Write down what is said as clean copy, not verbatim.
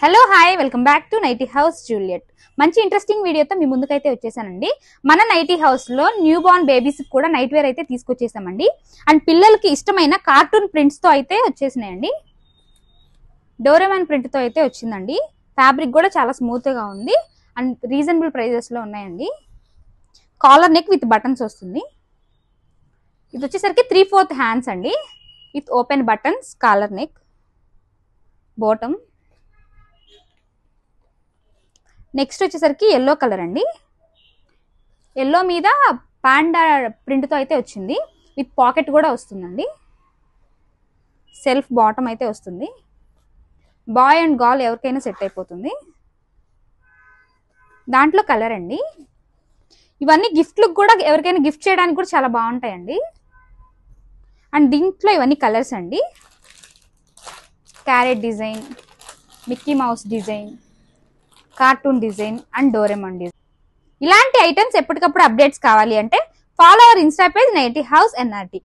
Hello hi welcome back to Nighty House Juliet. మంచి interesting వీడియోతో మీ ముందుకైతే వచ్చేసానండి. మన నైటీ హౌస్ లో న్యూ బార్న్ బేబీస్ కూడా నైట్ వేర్ అయితే తీసుకొచ్చేసామండి. అండ్ పిల్లలకి ఇష్టమైన కార్టూన్ ప్రింట్స్ తో అయితే వచ్చేసినాయండి. డోరేమాన్ ప్రింట్ తో అయితే వచ్చిందండి. ఫ్యాబ్రిక్ కూడా చాలా స్మూత్ గా ఉంది అండ్ రీజనబుల్ ప్రైజెస్ లో ఉన్నాయండి. కాలర్ నెక్ విత్ బటన్స్ వస్తుంది. ఇది వచ్చేసరికి 3/4 హ్యాండ్స్ అండి with open buttons, collar neck, bottom. Next వచ్చేసరికి ఎల్లో కలర్ అండి. ఎల్లో మీద పాండా ప్రింట్ తో అయితే వచ్చింది. విత్ పాకెట్ కూడా వస్తుందండి. సెల్ఫ్ బాటమ్ అయితే వస్తుంది. బాయ్ అండ్ గర్ల్ ఎవరికైనా సెట్ అయిపోతుంది. దాంట్లో కలర్ అండి. ఇవన్నీ గిఫ్ట్లకు కూడా ఎవరికైనా గిఫ్ట్ చేయడానికి కూడా చాలా బాగుంటాయండి. అండ్ దీంట్లో ఇవన్నీ కలర్స్ అండి. Carrot design, Mickey Mouse design, cartoon design and Doraemon design. ఇలాంటి ఐటమ్స్ ఎప్పటికప్పుడు అప్డేట్స్ కావాలి అంటే follow our Insta page Nighty House NRT.